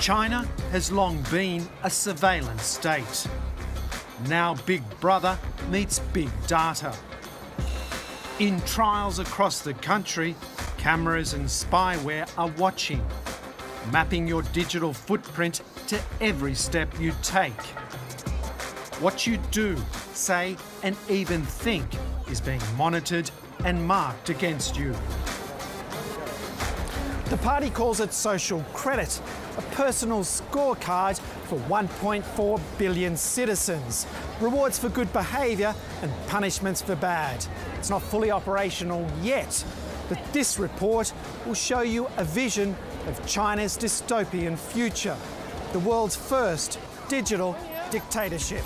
China has long been a surveillance state. Now Big Brother meets Big Data. In trials across the country, cameras and spyware are watching, mapping your digital footprint to every step you take. What you do, say, and even think is being monitored and marked against you. The party calls it social credit, a personal scorecard for 1.4 billion citizens. Rewards for good behaviour and punishments for bad. It's not fully operational yet, but this report will show you a vision of China's dystopian future, the world's first digital dictatorship.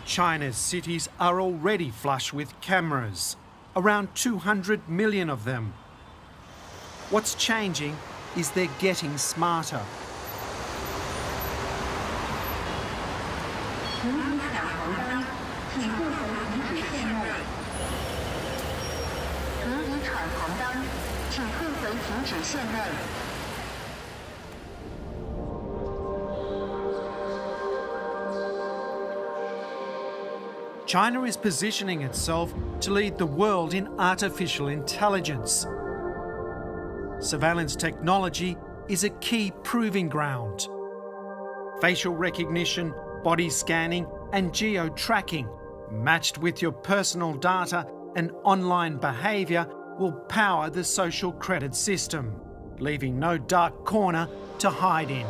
China's cities are already flush with cameras, around 200 million of them. What's changing is they're getting smarter. China is positioning itself to lead the world in artificial intelligence. Surveillance technology is a key proving ground. Facial recognition, body scanning, and geo-tracking, matched with your personal data and online behaviour, will power the social credit system, leaving no dark corner to hide in.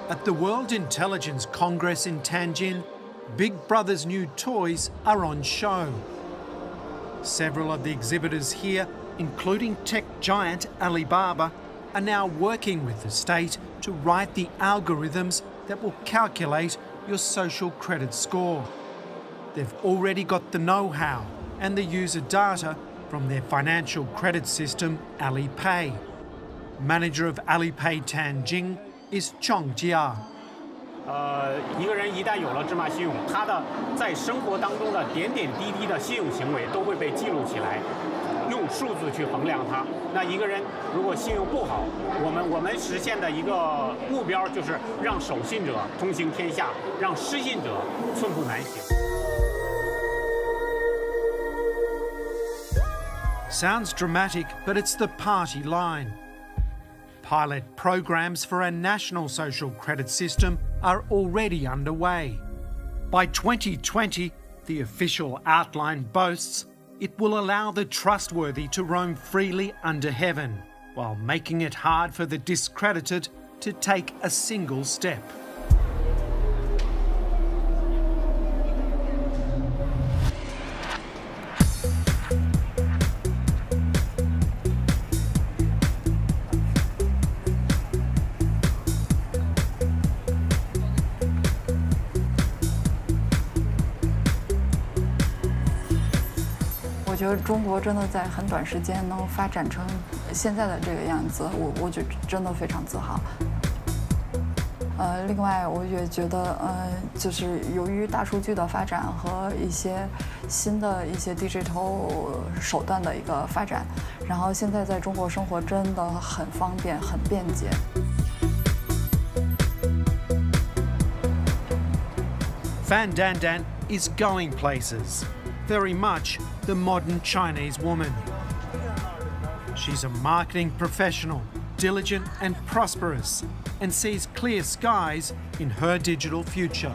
At the World Intelligence Congress in Tianjin, Big Brother's new toys are on show. Several of the exhibitors here, including tech giant Alibaba, are now working with the state to write the algorithms that will calculate your social credit score. They've already got the know-how and the user data from their financial credit system, Alipay. Manager of Alipay Tianjin is Chong Jia. 一个人一旦有了芝麻信用，他的在生活当中的点点滴滴的信用行为都会被记录起来，用数字去衡量它。那一个人如果信用不好，我们实现的一个目标就是让守信者通行天下，让失信者寸步难行。Sounds dramatic, but it's the party line. Pilot programs for a national social credit system are already underway. By 2020, the official outline boasts it will allow the trustworthy to roam freely under heaven, while making it hard for the discredited to take a single step.我觉得中国真的在很短时间能发展成现在的这个样子，我觉得真的非常自豪。另外我也觉得就是由于大数据的发展和一些新的一些 digital 手段的一个发展，然后现在在中国生活真的很方便、很便捷。Fan Dandan is going places. Very much the modern Chinese woman. She's a marketing professional, diligent and prosperous, and sees clear skies in her digital future.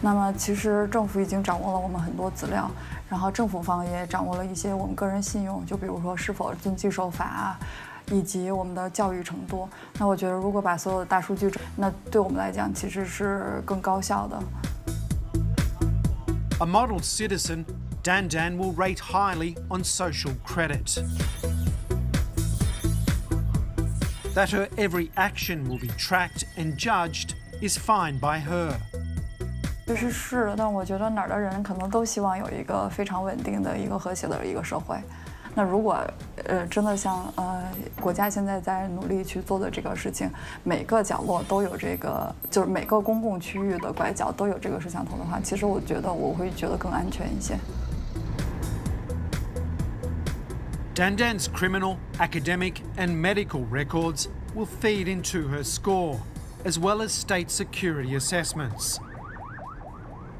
那么其实政府已经掌握了我们很多资料，然后政府方也掌握了一些我们个人信用，就比如说是否遵纪守法啊，以及我们的教育程度。那我觉得如果把所有的大数据，那对我们来讲其实是更高效的。A model citizen, Dandan will rate highly on social credit. that her every action will be tracked and judged is fine by her. 其实是的，但我觉得哪儿的人可能都希望有一个非常稳定的一个和谐的一个社会。那如果真的像国家现在在努力去做的这个事情，每个角落都有这个，就是每个公共区域的拐角都有这个摄像头的话，其实我觉得我会觉得更安全一些。Dandan's criminal, academic and medical records will feed into her score, as well as state security assessments.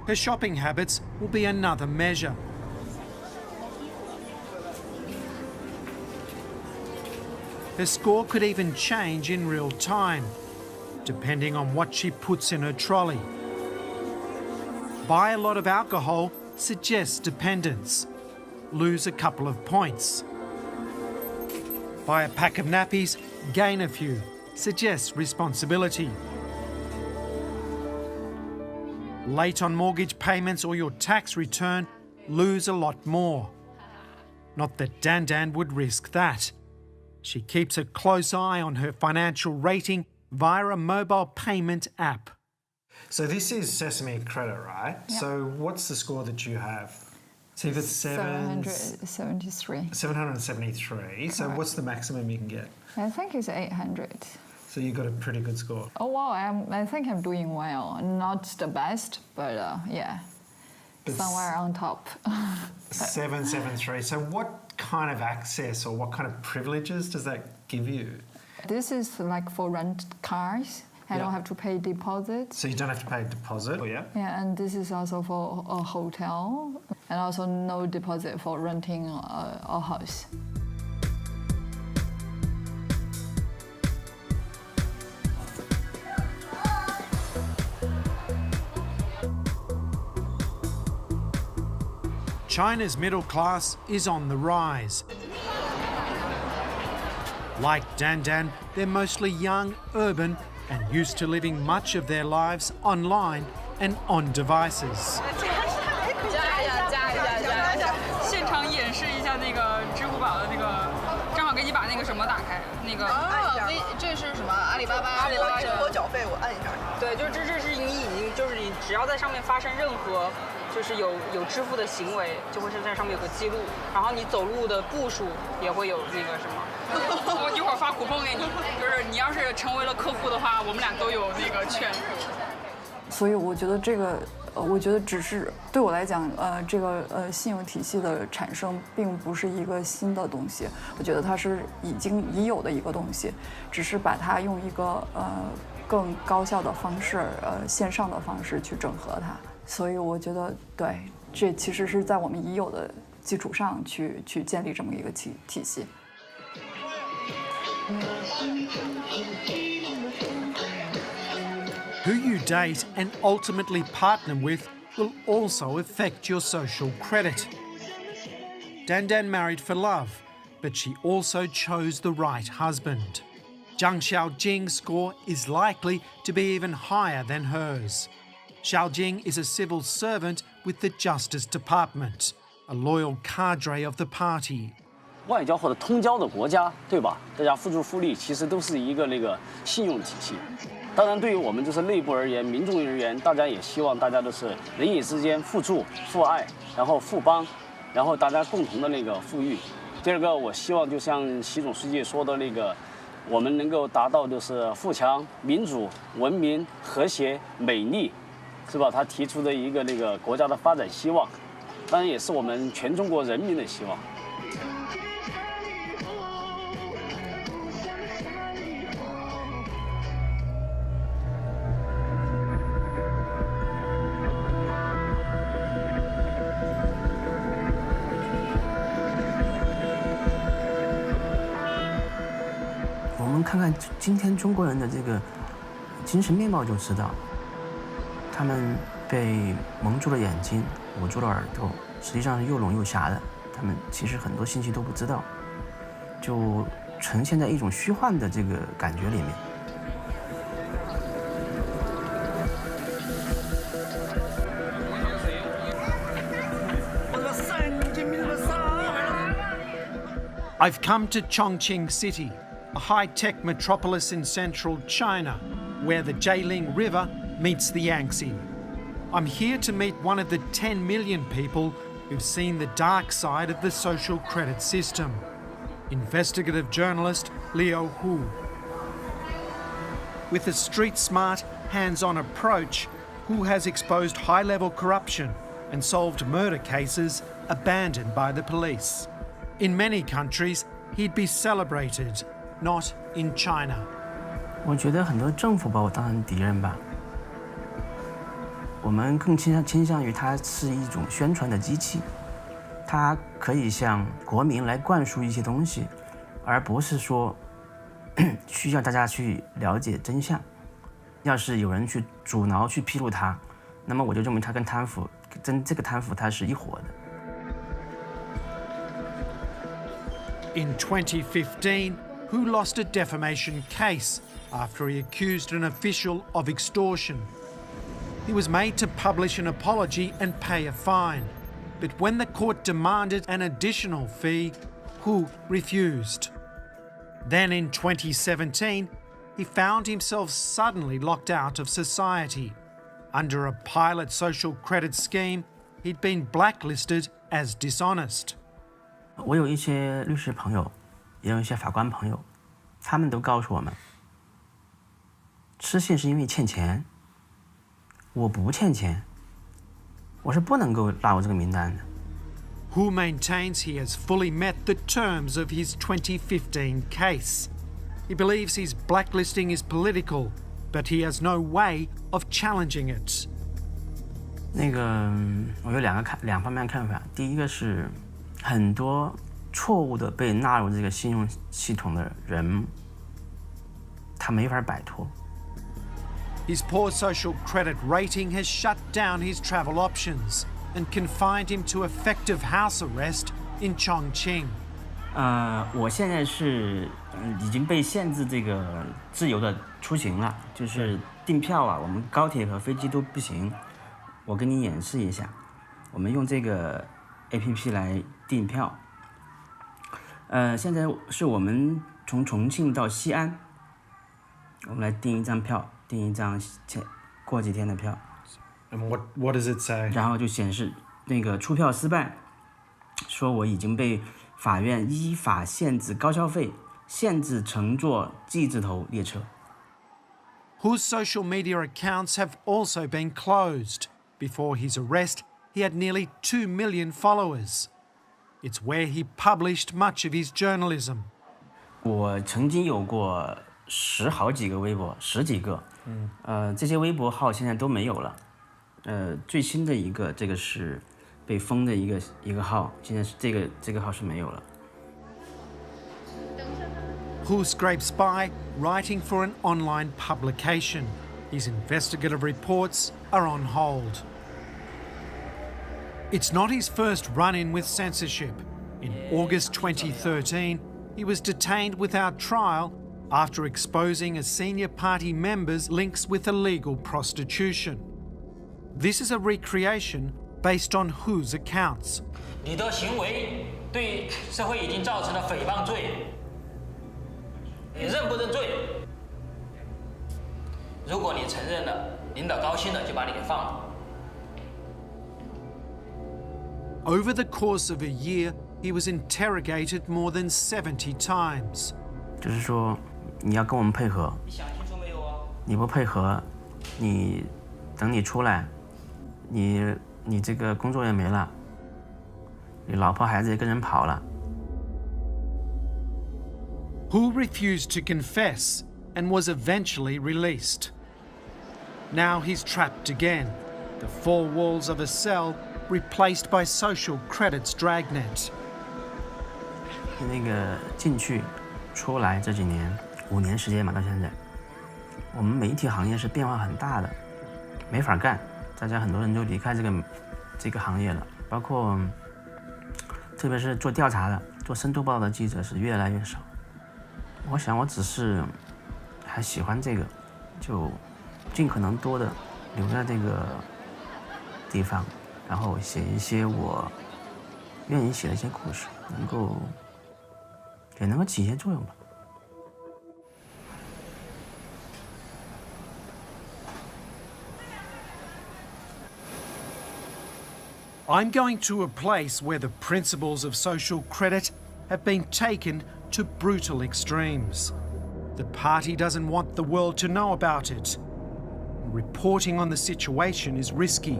Her shopping habits will be another measure. Her score could even change in real time, depending on what she puts in her trolley. Buy a lot of alcohol suggests dependence. Lose a couple of points. Buy a pack of nappies, gain a few, suggests responsibility. Late on mortgage payments or your tax return, lose a lot more. Not that Dandan would risk that. She keeps a close eye on her financial rating via a mobile payment app. So this is Sesame Credit, right? Yeah. So what's the score that you have? So you've got 773. 773. So Correct. what's the maximum you can get? I think it's 800. So you got a pretty good score. Oh wow, I think I'm doing well. Not the best, but yeah, somewhere on top. 773. So what kind of access or what kind of privileges does that give you? This is like for rent cars. I Yeah. don't have to pay deposit. So you don't have to pay a deposit? Oh, yeah? Yeah, and this is also for a hotel, and also no deposit for renting a house. China's middle class is on the rise. Like Dandan, they're mostly young, urban, and used to living much of their lives online and on devices. 现场演示一下那个支付宝的那个，正好给你把那个什么打开，那个这是什么？阿里巴巴生活缴费，我按一下。对，就是这是你已经就是你只要在上面发生任何就是有支付的行为，就会是在上面有个记录，然后你走路的步数也会有那个什么。我一会儿发คู碰给你，就是你要是成为了客户的话，我们俩都有那个券。所以我觉得这个，我觉得只是对我来讲，这个信用体系的产生并不是一个新的东西，我觉得它是已有的一个东西，只是把它用一个更高效的方式，线上的方式去整合它。所以我觉得，对，这其实是在我们已有的基础上去建立这么一个体系。Who you date and ultimately partner with will also affect your social credit. Dandan married for love, but she also chose the right husband. Zhang Xiaojing's score is likely to be even higher than hers. Xiaojing is a civil servant with the Justice Department, a loyal cadre of the party. 外交或者通交的国家，对吧？大家付出复利，其实都是一个信用体系。当然，对于我们就是内部而言，民众而言，大家也希望大家都是人与之间互助、互爱，然后互帮，然后大家共同的富裕。第二个，我希望就像习总书记说的我们能够达到就是富强、民主、文明、和谐、美丽，是吧？他提出的一个国家的发展希望，当然也是我们全中国人民的希望。我们看看今天中国人的这个精神面貌就知道，他们被蒙住了眼睛，捂住了耳朵，实际上是又聋又瞎的。他们其实很多信息都不知道，就呈现在一种虚幻的这个感觉里面。I've come to Chongqing City, a high-tech metropolis in central China, where the Jialing River meets the Yangtze. I'm here to meet one of the 10 million people who've seen the dark side of the social credit system. Investigative journalist Liu Hu. With a street-smart, hands-on approach, Hu has exposed high-level corruption and solved murder cases abandoned by the police. In many countries, he'd be celebrated, not in China. 我觉得很多政府把我当成敌人吧。我们更倾向于它是一种宣传的机器，它可以向国民来灌输一些东西，而不是说需要大家去了解真相。要是有人去阻挠去披露它，那么我就认为它跟贪腐这个贪腐它是一伙的。In 2015, Hu lost a defamation case after he accused an official of extortion. He was made to publish an apology and pay a fine, but when the court demanded an additional fee, Hu refused. Then in 2017, he found himself suddenly locked out of society. Under a pilot social credit scheme, he'd been blacklisted as dishonest. 我有一些律师朋友，也有一些法官朋友，他们都告诉我们，失信是因为欠钱。我不欠钱，我是不能够纳入这个名单的。Hu maintains he has fully met the terms of his 2015 case. He believes his blacklisting is political, but he has no way of challenging it. 那个，我有两方面看法。第一个是，很多错误的被纳入这个信用系统的人，他没法摆脱。His poor social credit rating has shut down his travel options and confined him to effective house arrest in Chongqing. 我现在是已经被限制这个自由的出行了，就是订票啊，我们高铁和飞机都不行。我跟你演示一下，我们用这个 APP 来订票。现在是我们从重庆到西安，我们来订一张票。订一张过几天的票。And what does it say? 然后就显示那个出票失败，说我已经被法院依法限制高消费，限制乘坐 G 字头列车。Hu's social media accounts have also been closed. Before his arrest, he had nearly 2 million followers. It's where he published much of his journalism. 我曾经有过好几个微博，10几个。这些微博号现在都没有了。最新的一个，这个是被封的一个号，现在是这个号是没有了。Hu scrapes by, writing for an online publication. His investigative reports are on hold. It's not his first run-in with censorship. In August 2013, he was detained without trial after exposing a senior party member's links with illegal prostitution. This is a recreation based on Hu's accounts. 你的行为对社会已经造成了诽谤罪，你认不认罪？如果你承认了，领导高兴了就把你给放了。Over the course of a year, he was interrogated more than 70 times. 就是说，你要跟我们配合。你想清楚没有啊？你不配合，等你出来，你这个工作也没了，你老婆孩子也跟人跑了。Hu refused to confess and was eventually released. Now he's trapped again, the four walls of a cell replaced by social credits dragnet. 那个进去出来这几年，5年时间嘛，到现在，我们媒体行业是变化很大的，没法干，大家很多人都离开这个行业了，包括特别是做调查的、做深度报道的记者是越来越少。我想我只是还喜欢这个，就尽可能多的留在这个地方，然后写一些我愿意写的一些故事，也能够起一些作用吧。I'm going to a place where the principles of social credit have been taken to brutal extremes. The party doesn't want the world to know about it. Reporting on the situation is risky.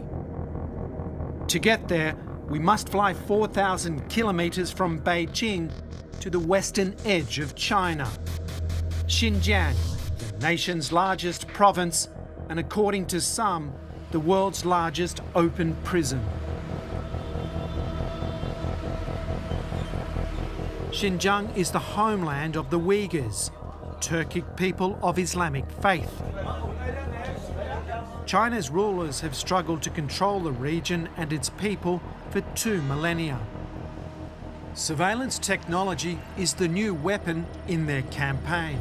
To get there, we must fly 4,000 kilometers from Beijing to the western edge of China. Xinjiang, the nation's largest province, and according to some, the world's largest open prison. Xinjiang is the homeland of the Uyghurs, Turkic people of Islamic faith. China's rulers have struggled to control the region and its people for 2 millennia. Surveillance technology is the new weapon in their campaign.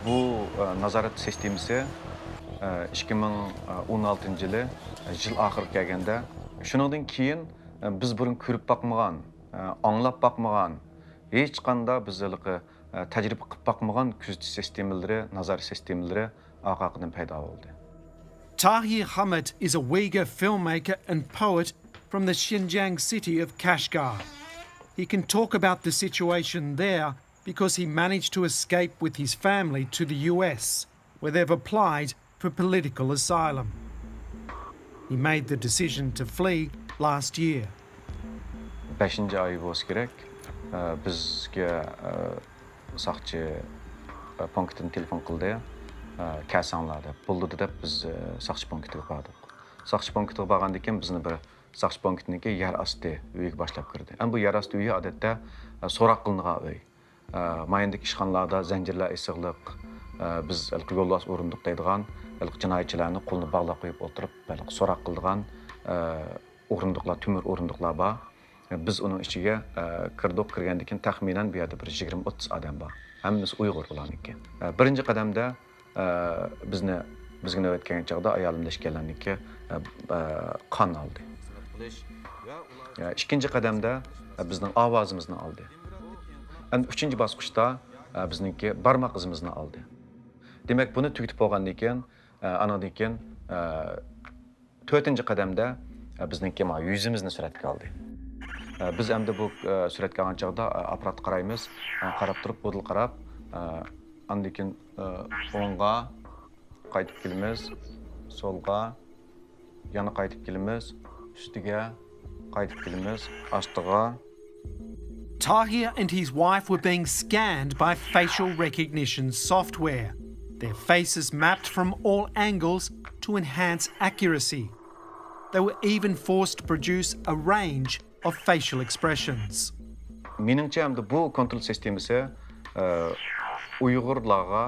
Bu nazorat sistemasi 2016 yılı yıl ahırı kelgende shuningdan keyin biz burun ko'rib bakmagan, anglab bakmagan, hech qanday bizlarga tajriba qilib bakmagan kuzatish sistemalari, nazorat sistemalari orqadan paydo bo'ldi. Tahir Hamid is a Uyghur filmmaker and poet from the Xinjiang city of Kashgar. He can talk about the situation there because he managed to escape with his family to the US, where they've applied for political asylum. He made the decision to flee last year. 5. ay bo'lsa kerak, bizga saqchi punktdan telefon qildi. Kelsanglar deb bo'ldi deb biz saqchi punktiga bordik. Saqchi punktiga borgandan keyin bizni bir saqchi punktniki yer osti uyiga boshlab kirdi. Bu yer osti uyi odatda so'roq qilingan uy. Mayindagi ishxonalarda zanjirlar isig'liq, biz yo'lbos o'rindiq deydigan jinoyatchilarni qo'lini bog'lab qo'yib o'tirib, so'roq qiladigan o'rindiqlar, tumur o'rindiqlar bor. Biz uning ichiga kirdik, kirgandan keyin taxminan bu yerda bir 20-30 odam bor. Hammasi Uyg'ur ularniki. Birinchi qadamda bizga navbat kelgan chog'da ayolimda ishlanganiki qon oldi. Ikkinchi qadamda bizning ovozimizni oldi. Endi 3-chi bosqichda bizningki barmoq izimizni oldi. Demak, buni tugatib bo'lgandan keyin, anadan keyin 4-chi qadamda bizningki yuzimizni suratga oldi. Biz endi bu suratga olgan chog'da apparat qaraymiz, qarab turib, bodil qarab, andan keyin o'ngga qaytib kelamiz, solga, yana qaytib kelamiz, ustiga qaytib kelamiz, ostiga. Tahir and his wife were being scanned by facial recognition software. Their faces mapped from all angles to enhance accuracy. They were even forced to produce a range of facial expressions. Menimcha hamda bu kontrol sistemasi Uyg'urlarga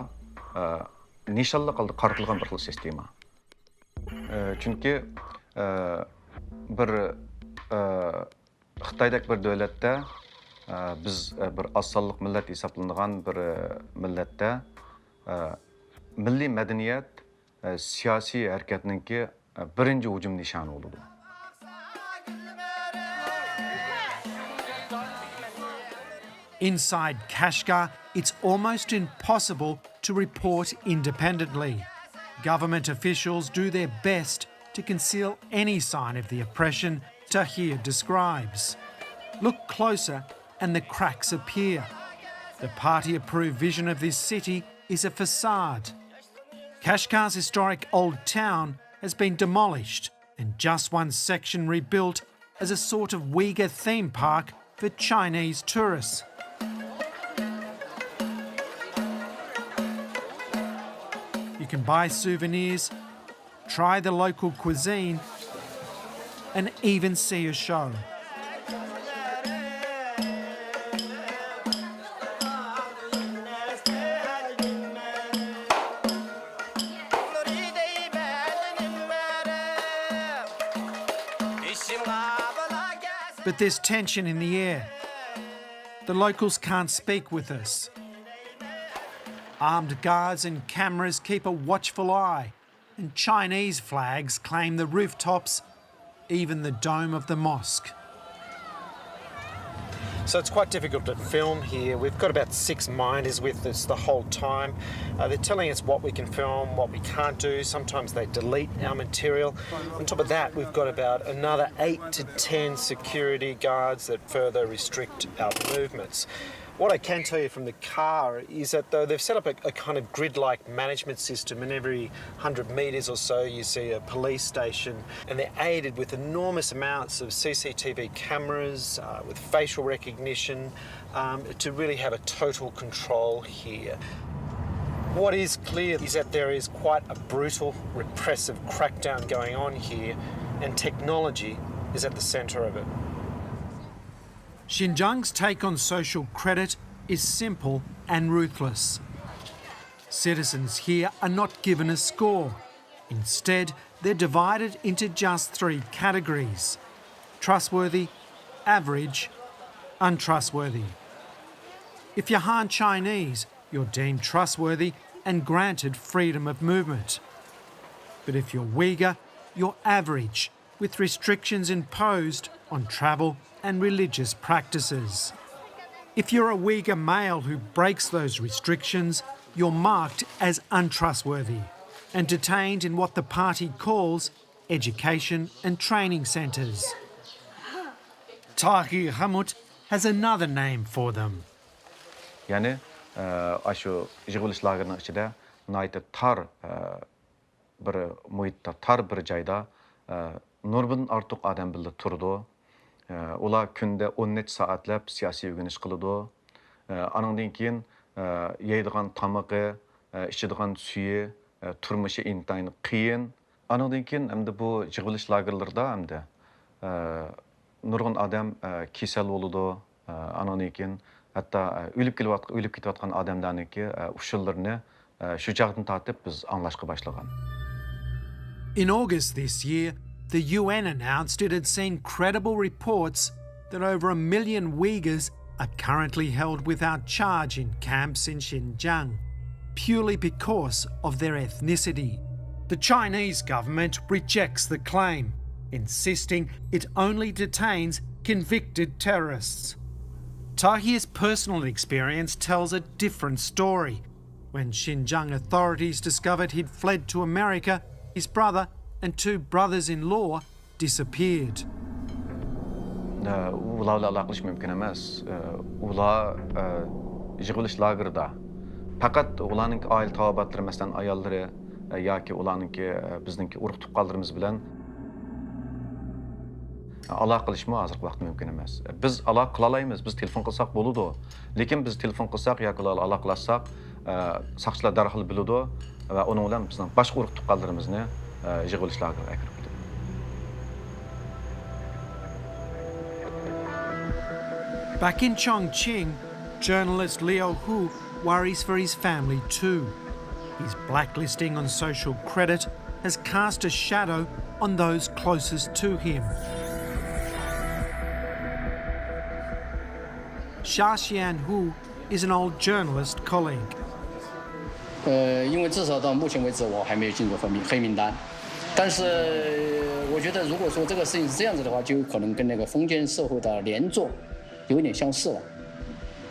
nishonli qildi qaratilgan bir xil sistema. Chunki bir Xitoydagi bir davlatda biz bir asonliq millat hisoblanadigan bir millatda milliy madaniyat siyosiy harakatninki birinchi hujum nishoni bo'ldi. Inside Kashgar, it's almost impossible to report independently. Government officials do their best to conceal any sign of the oppression Tahir describes. Look closer and the cracks appear. The party-approved vision of this city is a facade. Kashgar's historic old town has been demolished and just one section rebuilt as a sort of Uyghur theme park for Chinese tourists. You can buy souvenirs, try the local cuisine, and even see a show. But there's tension in the air. The locals can't speak with us. Armed guards and cameras keep a watchful eye, and Chinese flags claim the rooftops, even the dome of the mosque. So it's quite difficult to film here. We've got about 6 miners with us the whole time. They're telling us what we can film, what we can't do. Sometimes they delete our material. On top of that, we've got about another 8 to 10 security guards that further restrict our movements. What I can tell you from the car is that though they've set up a kind of grid-like management system, and every 100 metres or so you see a police station, and they're aided with enormous amounts of CCTV cameras, with facial recognition, to really have a total control here. What is clear is that there is quite a brutal, repressive crackdown going on here, and technology is at the centre of it. Xinjiang's take on social credit is simple and ruthless. Citizens here are not given a score. Instead, they're divided into just 3 categories: trustworthy, average, untrustworthy. If you're Han Chinese, you're deemed trustworthy and granted freedom of movement. But if you're Uyghur, you're average, with restrictions imposed on travel and religious practices. If you're a Uyghur male who breaks those restrictions, you're marked as untrustworthy and detained in what the party calls education and training centres. Tahir Hamut has another name for them. Yani aşu yığılış lagerinin içinde naytı tar bir muhitta tar bir joyda nurdan ortiq odam birga turdi. Ular kunda 10 necha soatlab siyosiy o'rganish qiladi. Andan keyin yeydigan tamog'i, ichadigan suyi, turmushi intayin qiyin. Andan keyin hamda bu yig'ilish lagerlarida hamda nurg'un odam kasal bo'ladi. Andan keyin hatto o'lib ketayotgan odamlarniki ushullarini shu chaqdan tortib biz anglashga boshlagan. In August this year, the UN announced it had seen credible reports that over 1 million Uyghurs are currently held without charge in camps in Xinjiang, purely because of their ethnicity. The Chinese government rejects the claim, insisting it only detains convicted terrorists. Tahir's personal experience tells a different story. When Xinjiang authorities discovered he'd fled to America, his brother and 2 brothers-in-law disappeared. Ularla aloqalash mumkin emas. Ular yig'ilish lagerida faqat ularning oila tabobatlari, masalan ayollari yoki ularning bizningki urug' tuqqanlarimiz bilan aloqa qilishmi hozirgi vaqtda mumkin emas. Biz aloqa qila olamiz, biz telefon qilsak bo'ladi. Lekin biz telefon qilsak yoki ularga aloqalashsak, saqchilar darhol biladi va uning bilan bizning boshqa urug' tuqqanlarimizni yig'ilishlarga kirib ketadi. Back in Chongqing, journalist Liu Hu worries for his family too. His blacklisting on social credit has cast a shadow on those closest to him. Xia Xianhu is an old journalist colleague. 因为至少到目前为止我还没有进入黑名单，但是我觉得如果说这个事情是这样子的话，就有可能跟那个封建社会的连坐有点相似了，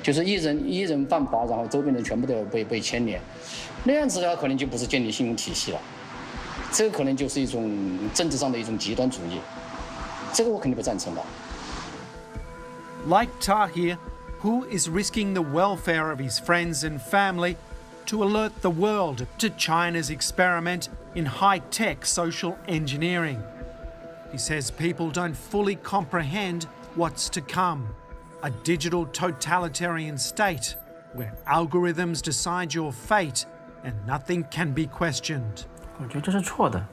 就是一人犯法，然后周边人全部都要被牵连，那样子的话可能就不是建立信用体系了，这个可能就是一种政治上的一种极端主义，这个我肯定不赞成的。 Like Tahir, Hu is risking the welfare of his friends and family to alert the world to China's experiment in high-tech social engineering. He says people don't fully comprehend what's to come. A digital totalitarian state where algorithms decide your fate and nothing can be questioned. 我觉得这是错的，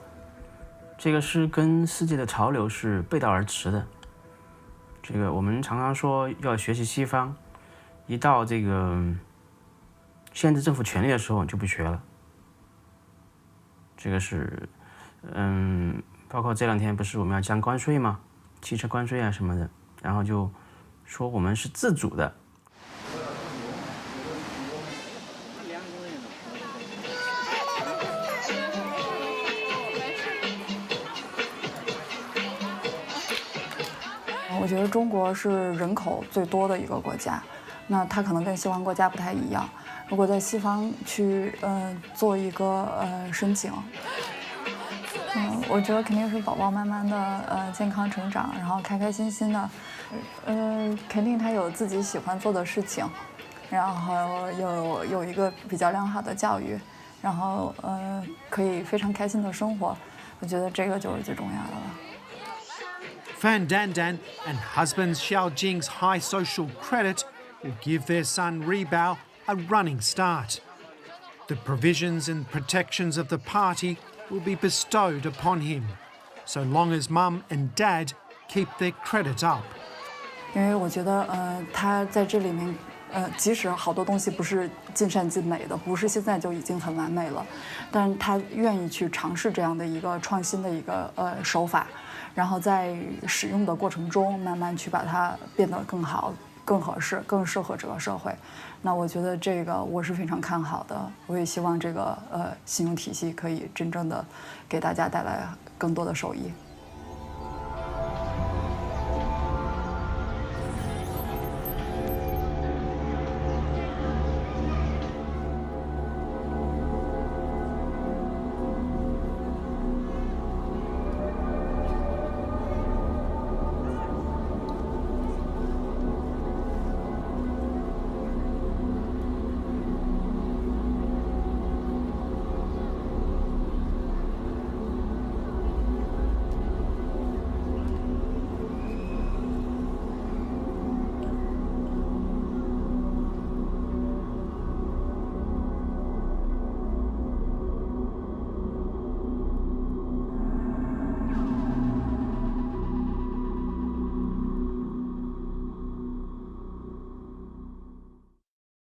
这个是跟世界的潮流是背道而驰的。这个我们常常说要学习西方，一到这个限制政府权力的时候就不学了。这个是，包括这2天不是我们要降关税吗？汽车关税啊什么的，然后就说我们是自主的。我我觉得中国是人口最多的一个国家，那它可能跟西方国家不太一样。如果在西方去做一个申请，我觉得肯定是宝宝慢慢的健康成长，然后开开心心的，肯定他有自己喜欢做的事情，然后有一个比较良好的教育，然后可以非常开心的生活，我觉得这个就是最重要的了。Fan Dandan and husband Xiao Jing's high social credit will give their son Ribao a running start. The provisions and protections of the party will be bestowed upon him, so long as mum and dad keep their credit up. 因为我觉得他在这里面即使好多东西不是尽善尽美的，不是现在就已经很完美了，但是他愿意去尝试这样的一个创新的一个手法，然后在使用的过程中慢慢去把它变得更好、更合适、更适合这个社会。那我觉得这个我是非常看好的，我也希望这个信用体系可以真正的给大家带来更多的收益。